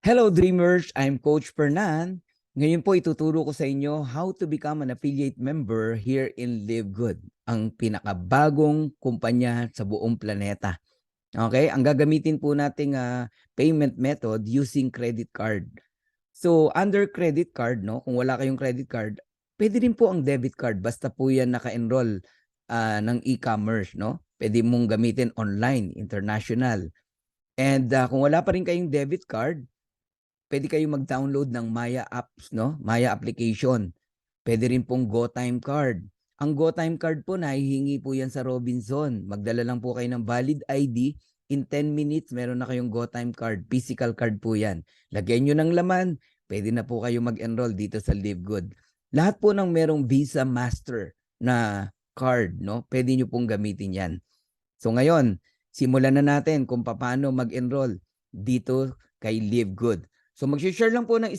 Hello Dreamers, I'm Coach Fernan. Ngayon po ituturo ko sa inyo how to become an affiliate member here in Live Good, ang pinakabagong kumpanya sa buong planeta. Okay, ang gagamitin po nating payment method using credit card. So under credit card, no, kung wala kayong credit card, pwede rin po ang debit card basta po yan naka-enroll ng e-commerce, no? Pwede mong gamitin online, international. And kung wala pa rin kayong debit card, pwede kayong mag-download ng Maya apps, no? Maya application. Pwede rin pong GoTime card. Ang GoTime card po, nahihingi po yan sa Robinson. Magdala lang po kayo ng valid ID. In 10 minutes, meron na kayong GoTime card. Physical card po yan. Lagyan nyo ng laman. Pwede na po kayo mag-enroll dito sa Live Good. Lahat po ng merong Visa Master na card, no? Pwede nyo pong gamitin yan. So ngayon, simulan na natin kung paano mag-enroll dito kay Live Good. So mag-share lang po ng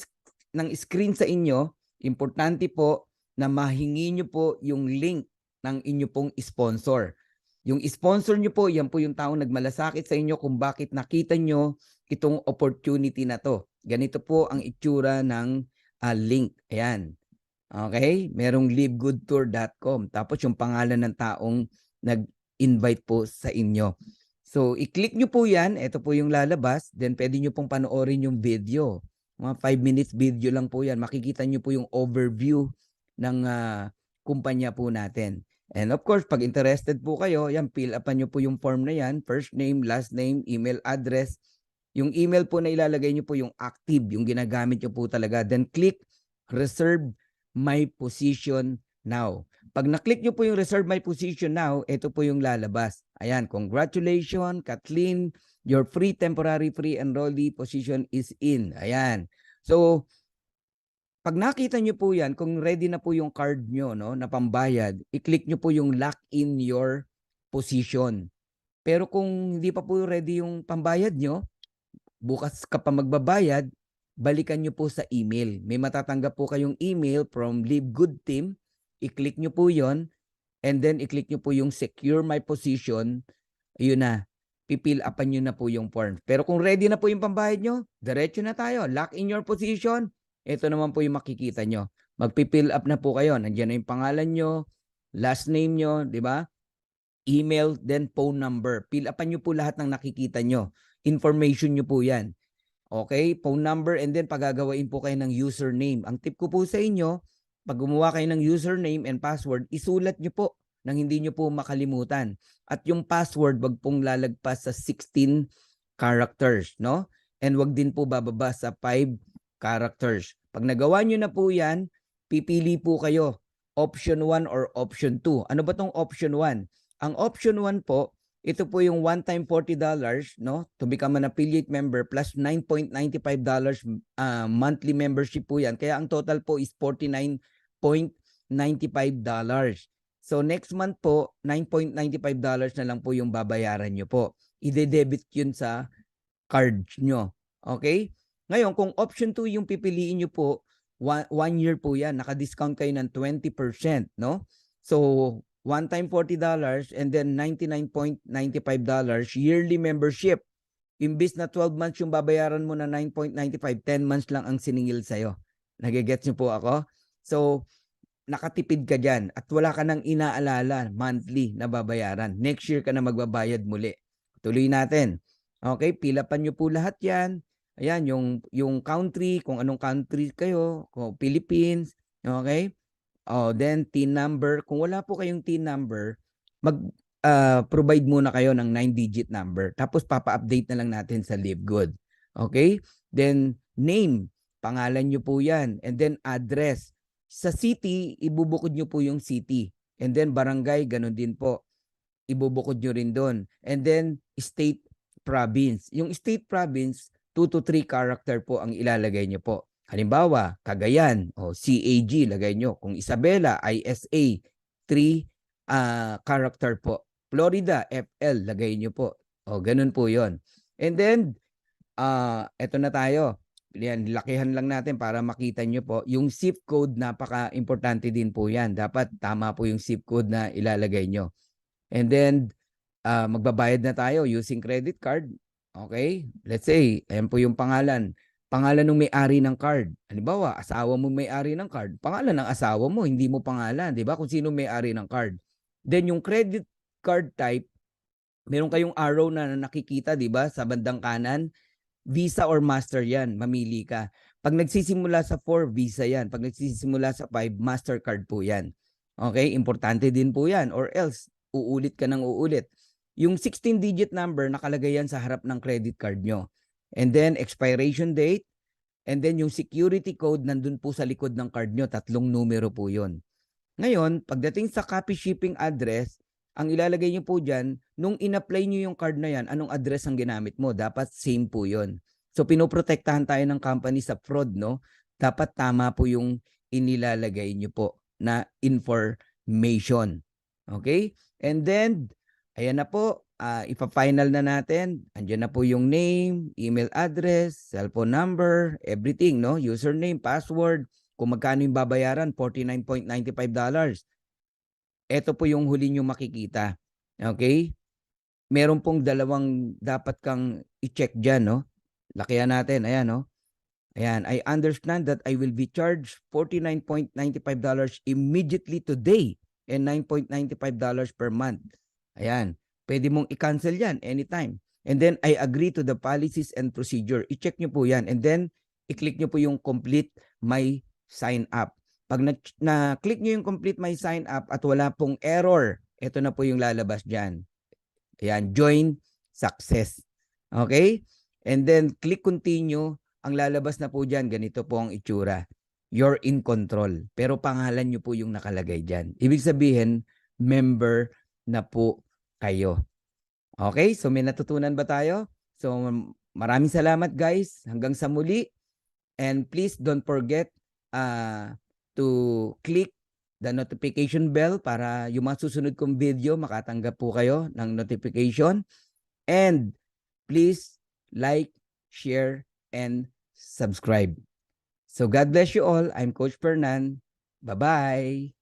screen sa inyo. Importante po na mahingi nyo po yung link ng inyo pong sponsor. Yung sponsor nyo po, yan po yung taong nagmalasakit sa inyo kung bakit nakita nyo itong opportunity na to. Ganito po ang itsura ng link. Ayan. Okay? Merong livegoodtour.com. Tapos yung pangalan ng taong nag-invite po sa inyo. So, i-click nyo po yan. Ito po yung lalabas. Then, pwede nyo pong panoorin yung video. Mga 5 minutes video lang po yan. Makikita nyo po yung overview ng kumpanya po natin. And of course, pag interested po kayo, yan, fill upan nyo po yung form na yan. First name, last name, email address. Yung email po na ilalagay nyo po yung active, yung ginagamit nyo po talaga. Then, click reserve my position now. Pag na-click nyo po yung reserve my position now, ito po yung lalabas. Ayan, congratulations, Kathleen, your temporary free enrollee position is in. Ayan. So, pag nakita nyo po yan, kung ready na po yung card nyo, no, na pambayad, i-click nyo po yung lock in your position. Pero kung hindi pa po ready yung pambayad nyo, bukas ka pa magbabayad, balikan nyo po sa email. May matatanggap po kayong email from Live Good Team. I-click nyo po yon, and then i-click nyo po yung secure my position. Ayun na, pipil upan nyo na po yung form. Pero kung ready na po yung pambayad nyo, diretso na tayo. Lock in your position. Ito naman po yung makikita nyo. Magpipil up na po kayo. Nandiyan na yung pangalan nyo, last name nyo, di ba? Email, then phone number. Fill upan nyo po lahat ng nakikita nyo. Information nyo po yan. Okay, phone number, and then pagagawain po kayo ng username. Ang tip ko po sa inyo, pag gumawa kayo ng username and password, isulat nyo po nang hindi nyo po makalimutan. At yung password, wag pong lalagpas sa 16 characters, no? And wag din po bababa sa 5 characters. Pag nagawa nyo na po yan, pipili po kayo, option 1 or option 2. Ano ba tong option 1? Ang option 1 po, ito po yung one-time $40, no, to become an affiliate member plus $9.95 monthly membership po yan. Kaya ang total po is $49.95. So next month po, $9.95 na lang po yung babayaran nyo po. Ide-debit yun sa card nyo. Okay? Ngayon, kung option 2 yung pipiliin nyo po, one year po yan. Naka-discount kayo ng 20%, no? So, one time $40 and then $99.95 yearly membership. Imbis na 12 months yung babayaran mo na 9.95, 10 months lang ang siningil sa'yo. Nagigets nyo po ako? So, nakatipid ka dyan at wala ka nang inaalala monthly na babayaran. Next year ka na magbabayad muli. Tuloy natin. Okay, pilapan nyo po lahat yan. Ayan, yung country, kung anong country kayo, kung Philippines, okay? Oh, then TIN number. Kung wala po kayong TIN number, mag-provide muna kayo ng 9-digit number. Tapos papa-update na lang natin sa Live Good. Okay? Then name, pangalan nyo po yan. And then address. Sa city, ibubukod nyo po yung city. And then barangay, ganun din po. Ibubukod nyo rin doon. And then state, province. Yung state, province, 2 to 3 character po ang ilalagay nyo po. Halimbawa, Cagayan o CAG lagay nyo. Kung Isabela, ISA, 3 character po. Florida, FL lagay nyo po. O ganun po yon. And then, eto na tayo. Yan, lakihan lang natin para makita nyo po. Yung zip code, napaka-importante din po yan. Dapat tama po yung zip code na ilalagay nyo. And then, magbabayad na tayo using credit card. Okay? Let's say, ayan po yung pangalan. pangalan ng may-ari ng card. Halimbawa, asawa mo may-ari ng card, pangalan ng asawa mo, hindi mo pangalan, 'di ba? Kung sino may-ari ng card. Then yung credit card type, meron kayong arrow na nakikita, 'di ba, sa bandang kanan. Visa or Master 'yan, mamili ka. Pag nagsisimula sa 4, Visa 'yan. Pag nagsisimula sa 5, Mastercard po 'yan. Okay, importante din po 'yan or else uulit ka ng uulit. Yung 16-digit number nakalagay yan sa harap ng credit card nyo. And then expiration date, and then yung security code nandun po sa likod ng card nyo, 3 numero po 'yon. Ngayon, pagdating sa copy shipping address, ang ilalagay nyo po dyan, nung in-apply nyo yung card na yan, anong address ang ginamit mo? Dapat same po yun. So, pinoprotektahan tayo ng company sa fraud, no? Dapat tama po yung inilalagay nyo po na information. Okay? And then, ayan na po, ipa-final na natin. Andiyan na po yung name, email address, cellphone number, everything, no? Username, password, kung magkano yung babayaran, $49.95. Ito po yung huli nyo makikita. Okay? Meron pong dalawang dapat kang i-check dyan, no? Lakihan natin. Ayan, no? Ayan. I understand that I will be charged $49.95 immediately today and $9.95 per month. Ayan. Pwede mong i-cancel yan anytime. And then, I agree to the policies and procedure. I-check nyo po yan. And then, i-click nyo po yung complete my sign up. Pag na-click nyo yung complete my sign up at wala pong error, ito na po yung lalabas dyan. Ayan, join success. Okay? And then, click continue. Ang lalabas na po dyan, ganito po ang itsura. You're in control. Pero pangalan nyo po yung nakalagay dyan. Ibig sabihin, member na po kayo. Okay? So, may natutunan ba tayo? So, maraming salamat guys. Hanggang sa muli. And please don't forget to click the notification bell para yung mga susunod kong video makatanggap po kayo ng notification. And please like, share, and subscribe. So God bless you all. I'm Coach Fernan. Bye-bye.